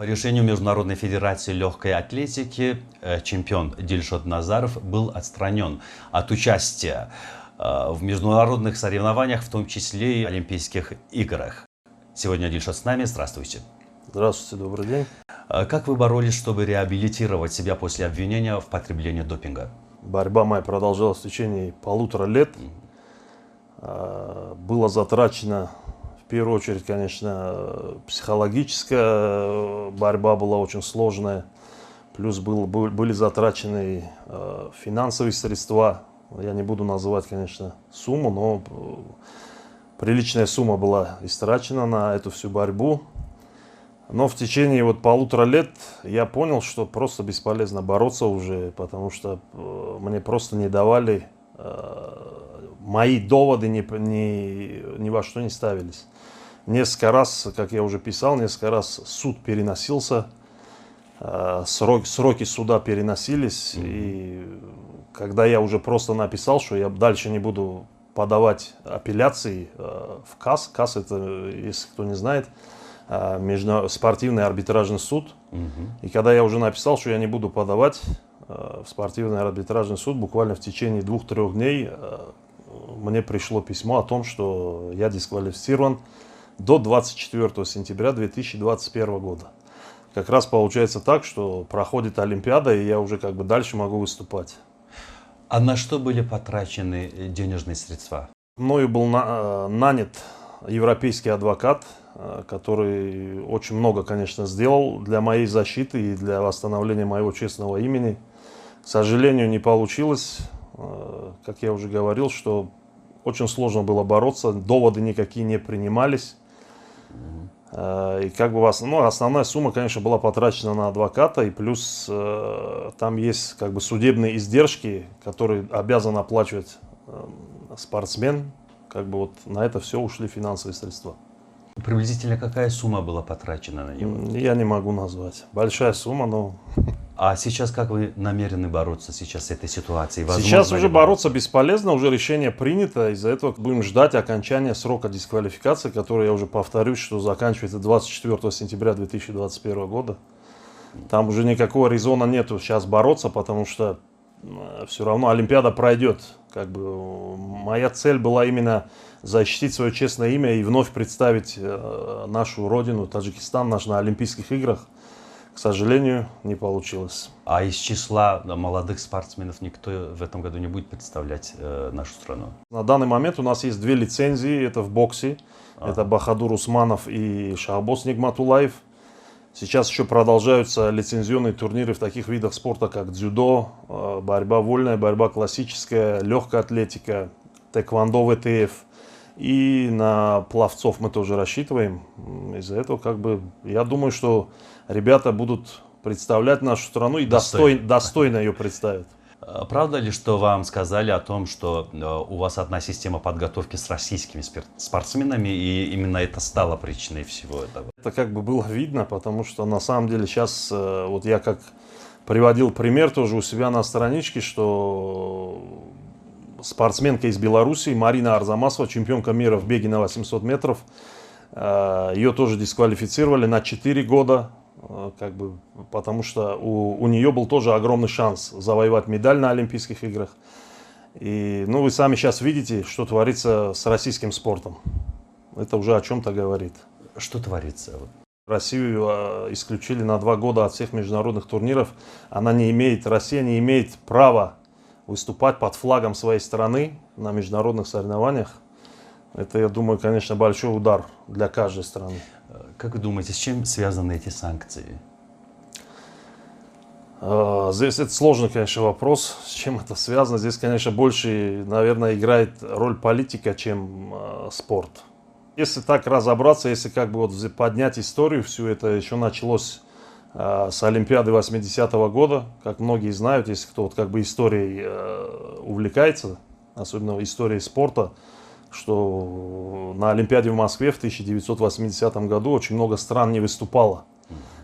По решению Международной федерации легкой атлетики чемпион Дильшод Назаров был отстранен от участия в международных соревнованиях, в том числе и Олимпийских играх. Сегодня Дильшод с нами. Здравствуйте. Здравствуйте, добрый день. Как вы боролись, чтобы реабилитировать себя после обвинения в потреблении допинга? Борьба моя продолжалась в течение 1,5 лет. Было затрачено, в первую очередь, конечно, психологическая борьба была очень сложная. Плюс были затрачены финансовые средства. Я не буду называть, конечно, сумму, но приличная сумма была истрачена на эту всю борьбу. Но в течение 1,5 лет я понял, что просто бесполезно бороться уже, потому что мне просто не давали, мои доводы ни во что не ставились. Несколько раз, как я уже писал, несколько раз суд переносился, сроки суда переносились. И когда я уже просто написал, что я дальше не буду подавать апелляции в КАС, КАС это, если кто не знает, спортивный арбитражный суд. И когда я уже написал, что я не буду подавать в спортивный арбитражный суд, буквально в течение 2-3 дней мне пришло письмо о том, что я дисквалифицирован до 24 сентября 2021 года. Как раз получается так, что проходит Олимпиада, и я уже дальше могу выступать. А на что были потрачены денежные средства? Мною был нанят европейский адвокат, который очень много, конечно, сделал для моей защиты и для восстановления моего честного имени. К сожалению, не получилось. Как я уже говорил, что очень сложно было бороться, доводы никакие не принимались. И основная сумма, конечно, была потрачена на адвоката, и плюс там есть судебные издержки, которые обязан оплачивать спортсмен. На это все ушли финансовые средства. Приблизительно какая сумма была потрачена на него? Я не могу назвать. Большая сумма, но... А сейчас как вы намерены бороться сейчас с этой ситуацией? Сейчас уже бороться бесполезно, уже решение принято. Из-за этого будем ждать окончания срока дисквалификации, который, я уже повторюсь, что заканчивается 24 сентября 2021 года. Там уже никакого резона нету сейчас бороться, потому что все равно Олимпиада пройдет. Моя цель была именно защитить свое честное имя и вновь представить нашу родину, Таджикистан, на Олимпийских играх. К сожалению, не получилось. А из числа молодых спортсменов никто в этом году не будет представлять нашу страну? На данный момент у нас есть 2 лицензии. Это в боксе. Это Бахадур Усманов и Шахбоз Нигматуллаев. Сейчас еще продолжаются лицензионные турниры в таких видах спорта, как дзюдо, борьба вольная, борьба классическая, легкая атлетика, тэквондо, ВТФ. И на пловцов мы тоже рассчитываем. Из-за этого, я думаю, что ребята будут представлять нашу страну и достойно ее представят. Правда ли, что вам сказали о том, что у вас одна система подготовки с российскими спортсменами, и именно это стало причиной всего этого? Это было видно, потому что на самом деле сейчас, я приводил пример тоже у себя на страничке, что спортсменка из Беларуси Марина Арзамасова, чемпионка мира в беге на 800 метров, ее тоже дисквалифицировали на 4 года. Потому что у нее был тоже огромный шанс завоевать медаль на Олимпийских играх. И вы сами сейчас видите, что творится с российским спортом. Это уже о чем-то говорит. Что творится? Россию исключили на 2 года от всех международных турниров. Россия не имеет права выступать под флагом своей страны на международных соревнованиях. Это, я думаю, конечно, большой удар для каждой страны. Как вы думаете, с чем связаны эти санкции? Здесь это сложный, конечно, вопрос, с чем это связано. Здесь, конечно, больше, наверное, играет роль политика, чем спорт. Если так разобраться, если поднять историю всю, это еще началось с Олимпиады 80-го года. Как многие знают, если кто историей увлекается, особенно историей спорта, что на Олимпиаде в Москве в 1980 году очень много стран не выступало.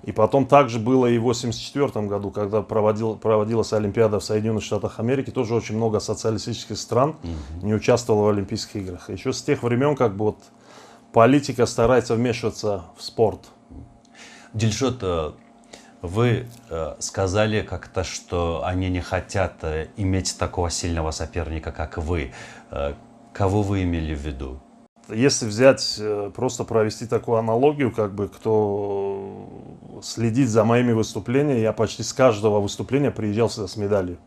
И потом также было и в 1984 году, когда проводилась Олимпиада в Соединенных Штатах Америки, тоже очень много социалистических стран не участвовало в Олимпийских играх. Еще с тех времен политика старается вмешиваться в спорт. Дильшот, вы сказали как-то, что они не хотят иметь такого сильного соперника, как вы. Кого вы имели в виду? Если взять, просто провести такую аналогию, как бы кто следит за моими выступлениями, я почти с каждого выступления приезжал сюда с медалью.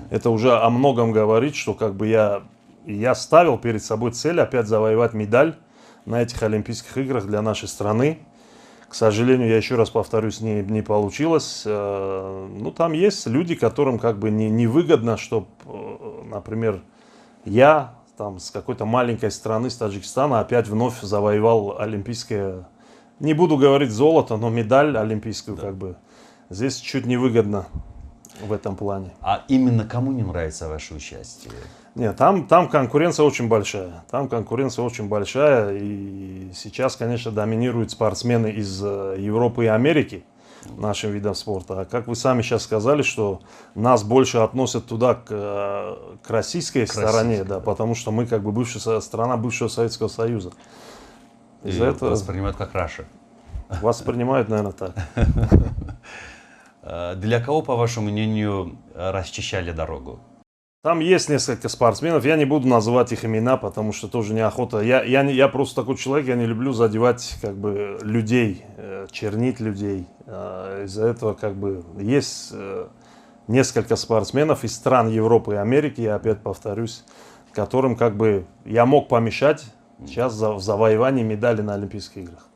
Это уже о многом говорит, что как бы я ставил перед собой цель опять завоевать медаль на этих Олимпийских играх для нашей страны. К сожалению, я еще раз повторюсь, не получилось. Ну, там есть люди, которым как бы невыгодно, чтобы, например, я там с какой-то маленькой страны, с Таджикистана, опять вновь завоевал олимпийское, не буду говорить золото, но медаль олимпийскую, да. Как бы. Здесь чуть невыгодно в этом плане. А именно кому не нравится ваше участие? Нет, там конкуренция очень большая. Там конкуренция очень большая. И сейчас, конечно, доминируют спортсмены из Европы и Америки нашим видом спорта. А как вы сами сейчас сказали, что нас больше относят туда к российской стороне, да, потому что мы как бы бывшая страна бывшего Советского Союза. Из-за этого воспринимают как Раша. Воспринимают, наверное, так. Для кого, по вашему мнению, расчищали дорогу? Там есть несколько спортсменов, я не буду называть их имена, потому что тоже неохота. Я просто такой человек, я не люблю задевать как бы людей, чернить людей. Из-за этого как бы есть несколько спортсменов из стран Европы и Америки, я опять повторюсь, которым как бы я мог помешать сейчас в завоевании медали на Олимпийских играх.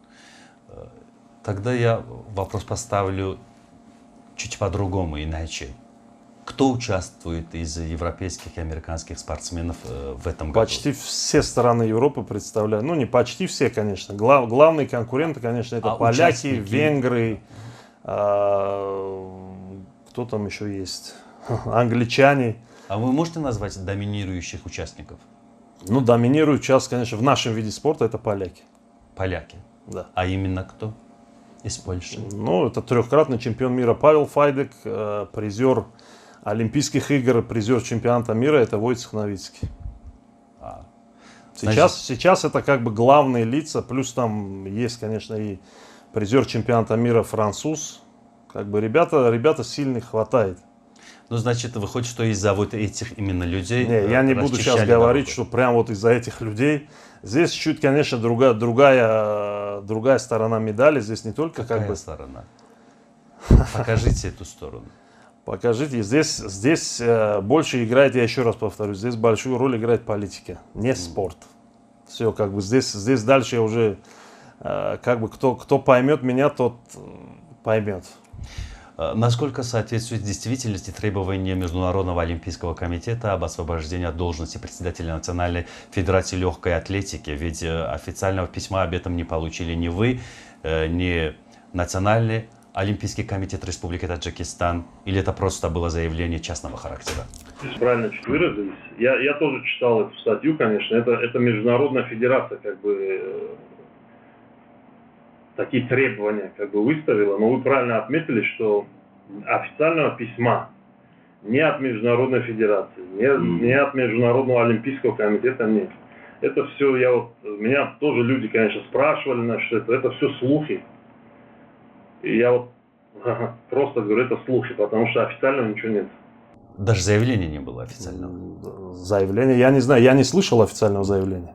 Тогда я вопрос поставлю чуть по-другому, иначе. Кто участвует из европейских и американских спортсменов в этом году? Почти все страны Европы представляют. Ну, не почти все, конечно. Главные конкуренты, конечно, это поляки, венгры. Кто там еще есть? Англичане. А вы можете назвать доминирующих участников? Ну, доминируют сейчас, конечно, в нашем виде спорта это поляки. Поляки? Да. А именно кто из Польши? Ну, это трехкратный чемпион мира Павел Файдек, призер Олимпийских игр, призер чемпионата мира, это Войцех Новицкий. Сейчас это как бы главные лица, плюс там есть, конечно, и призер чемпионата мира француз. Как бы ребята сильных хватает. Ну, значит, выходит, что из-за вот этих именно людей... Не, я не буду сейчас говорить, что прям вот из-за этих людей. Здесь чуть, конечно, другая сторона медали. Здесь не только Какая как бы... сторона? Покажите эту сторону. Покажите. Здесь больше играет, я еще раз повторюсь, здесь большую роль играет политика, не спорт. Все, как бы здесь дальше уже, как бы, кто поймет меня, тот поймет. Насколько соответствует действительности требования Международного олимпийского комитета об освобождении от должности председателя Национальной федерации легкой атлетики? Ведь официального письма об этом не получили ни вы, ни Национальный Олимпийский комитет Республики Таджикистан, или это просто было заявление частного характера? Правильно чуть выразились. Я тоже читал эту статью, конечно. Это Международная федерация как бы такие требования как бы выставила. Но вы правильно отметили, что официального письма ни от Международной федерации, ни от Международного Олимпийского комитета нет. Это все, меня тоже люди, конечно, спрашивали, значит, это все слухи. И я вот просто говорю, это слухи, потому что официального ничего нет. Даже заявления не было официального? Заявления? Я не знаю, я не слышал официального заявления.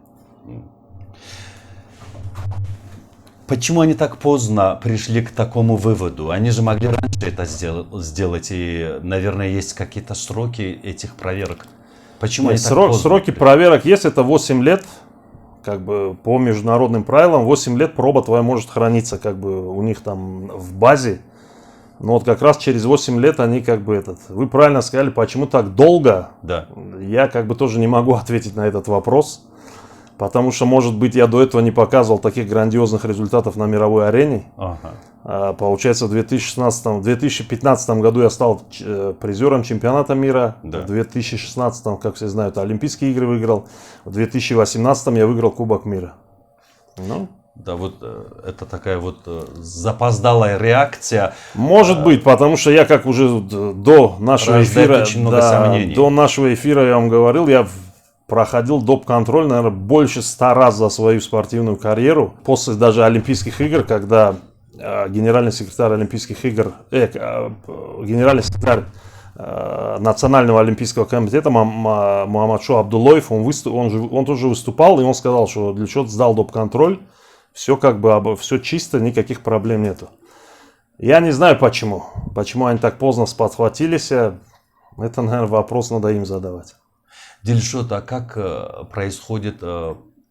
Почему они так поздно пришли к такому выводу? Они же могли раньше это сделать, и, наверное, есть какие-то сроки этих проверок. Почему они так поздно? Сроки проверок есть, это 8 лет. Как бы по международным правилам 8 лет проба твоя может храниться как бы у них там в базе. Но вот как раз через 8 лет они как бы Вы правильно сказали, почему так долго? Да. Я как бы тоже не могу ответить на этот вопрос. Потому что, может быть, я до этого не показывал таких грандиозных результатов на мировой арене. Ага. Получается, в 2015 году я стал призером чемпионата мира. Да. В 2016, как все знают, Олимпийские игры выиграл. В 2018 я выиграл Кубок мира. Ну. Да, вот это такая вот запоздалая реакция. Может быть, потому что я как уже до нашего эфира, до нашего эфира я вам говорил, я проходил доп-контроль, наверное, больше 100 раз за свою спортивную карьеру. После даже Олимпийских игр, когда генеральный секретарь Олимпийских игр, генеральный секретарь Национального олимпийского комитета Мухаммадшо Абдуллоев, он тоже выступал, и он сказал, что для чего сдал доп-контроль, все все чисто, никаких проблем нету. Я не знаю почему они так поздно спохватились, это, наверное, вопрос надо им задавать. Дильшот, а как происходит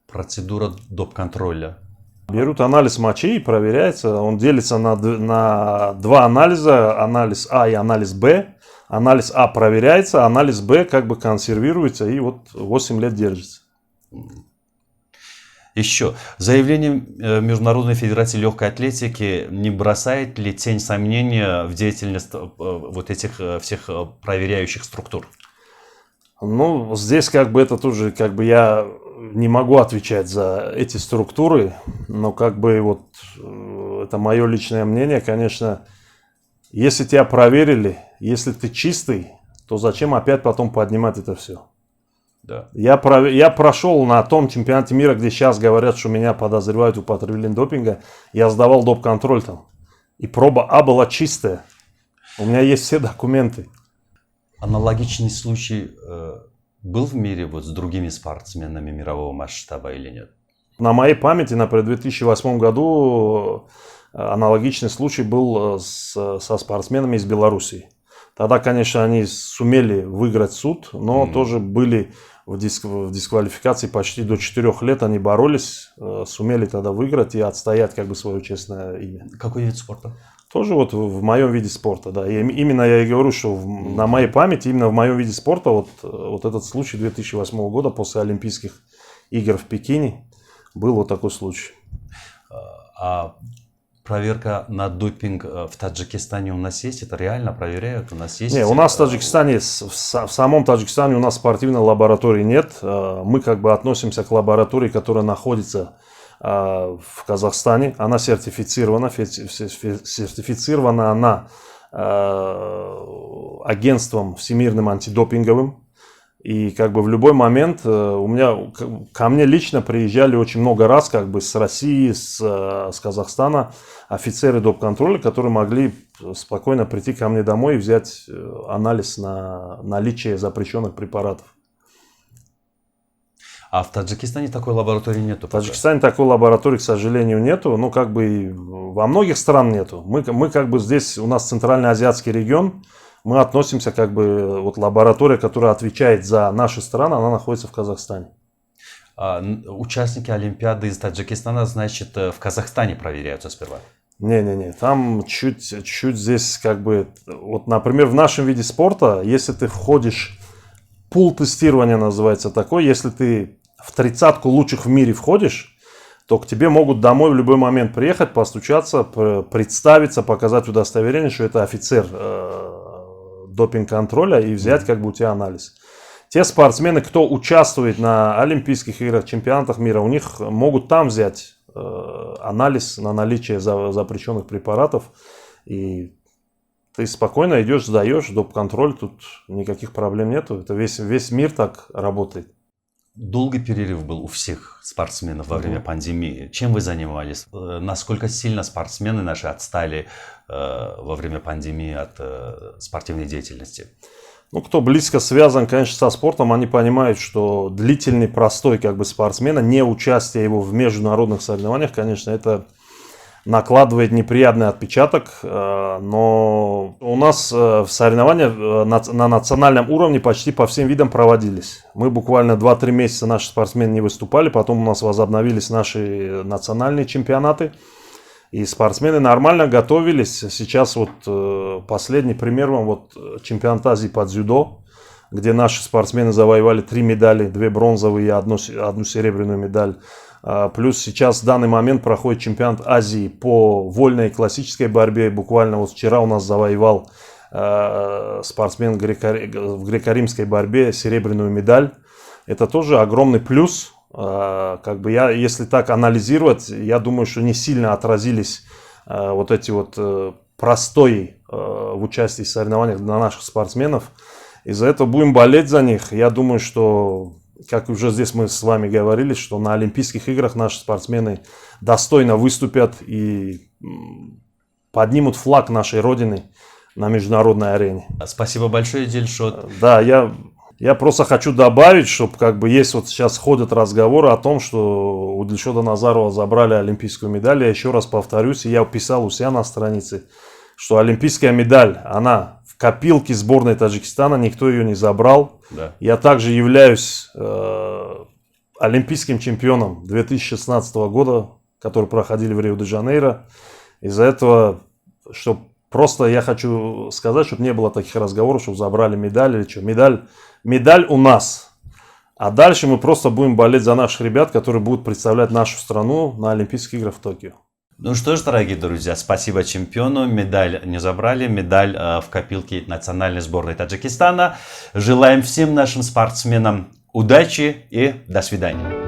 процедура доп-контроля? Берут анализ мочи и проверяется. Он делится на два анализа. Анализ А и анализ Б. Анализ А проверяется, анализ Б консервируется и вот 8 лет держится. Еще. Заявление Международной Федерации Легкой Атлетики не бросает ли тень сомнения в деятельность вот этих всех проверяющих структур? Ну, здесь это тоже я не могу отвечать за эти структуры, но это мое личное мнение, конечно, если тебя проверили, если ты чистый, то зачем опять потом поднимать это все? Да. Я прошел на том чемпионате мира, где сейчас говорят, что меня подозревают в употреблении допинга, я сдавал доп-контроль там, и проба А была чистая, у меня есть все документы. Аналогичный случай был в мире вот с другими спортсменами мирового масштаба или нет? На моей памяти, например, в 2008 году аналогичный случай был со спортсменами из Белоруссии. Тогда, конечно, они сумели выиграть суд, но тоже были в дисквалификации почти до 4 лет. Они боролись, сумели тогда выиграть и отстоять свое честное имя. Какой вид спорта? Тоже вот в моем виде спорта, да. И именно я и говорю, что на моей памяти, именно в моем виде спорта, вот этот случай 2008 года после Олимпийских игр в Пекине, был вот такой случай. А проверка на допинг в Таджикистане у нас есть? Это реально проверяют? У нас есть? Не, у нас в Таджикистане, в самом Таджикистане у нас спортивной лаборатории нет. Мы относимся к лаборатории, которая находится в Казахстане. Она сертифицирована она агентством всемирным антидопинговым. И в любой момент ко мне лично приезжали очень много раз с России, с Казахстана офицеры доп-контроля, которые могли спокойно прийти ко мне домой и взять анализ на наличие запрещенных препаратов. А в Таджикистане такой лаборатории нету? В Таджикистане такой лаборатории, к сожалению, нету. Но и во многих странах нету. Мы здесь, у нас центральноазиатский регион, мы относимся лаборатория, которая отвечает за наши страны, она находится в Казахстане. Участники Олимпиады из Таджикистана, значит, в Казахстане проверяются сперва? Не, там чуть здесь вот, например, в нашем виде спорта, если ты входишь, пул тестирования называется такой, если ты в 30-ку лучших в мире входишь, то к тебе могут домой в любой момент приехать, постучаться, представиться, показать удостоверение, что это офицер допинг-контроля и взять у тебя анализ. Те спортсмены, кто участвует на Олимпийских играх, чемпионатах мира, у них могут там взять анализ на наличие запрещенных препаратов. И ты спокойно идешь, сдаешь доп-контроль, тут никаких проблем нету. Это весь мир так работает. Долгий перерыв был у всех спортсменов во время пандемии. Чем вы занимались? Насколько сильно спортсмены наши отстали во время пандемии от спортивной деятельности? Ну, кто близко связан, конечно, со спортом, они понимают, что длительный простой спортсмена, не участие его в международных соревнованиях, конечно, это накладывает неприятный отпечаток. Но у нас соревнования на национальном уровне почти по всем видам проводились. Мы буквально 2-3 месяца наши спортсмены не выступали, потом у нас возобновились наши национальные чемпионаты. И спортсмены нормально готовились. Сейчас последний пример вам чемпионат Азии по дзюдо, где наши спортсмены завоевали 3 медали, 2 бронзовые и одну серебряную медаль. Плюс сейчас в данный момент проходит чемпионат Азии по вольной классической борьбе. Буквально вчера у нас завоевал спортсмен в греко-римской борьбе серебряную медаль. Это тоже огромный плюс. Если так анализировать, я думаю, что не сильно отразились эти простои в участии в соревнованиях для наших спортсменов. Из-за этого будем болеть за них. Я думаю, что как уже здесь мы с вами говорили, что на Олимпийских играх наши спортсмены достойно выступят и поднимут флаг нашей Родины на международной арене. Спасибо большое, Дильшот. Да, я просто хочу добавить, чтобы как бы есть вот сейчас ходят разговоры о том, что у Дильшота Назарова забрали олимпийскую медаль. Я еще раз повторюсь, и я писал у себя на странице, что олимпийская медаль, она в копилке сборной Таджикистана, никто ее не забрал. Да. Я также являюсь олимпийским чемпионом 2016 года, который проходили в Рио-де-Жанейро. Из-за этого, что просто я хочу сказать, чтобы не было таких разговоров, чтобы забрали медаль или что. Медаль у нас. А дальше мы просто будем болеть за наших ребят, которые будут представлять нашу страну на Олимпийских играх в Токио. Ну что ж, дорогие друзья, спасибо чемпиону. Медаль не забрали, медаль в копилке национальной сборной Таджикистана. Желаем всем нашим спортсменам удачи и до свидания.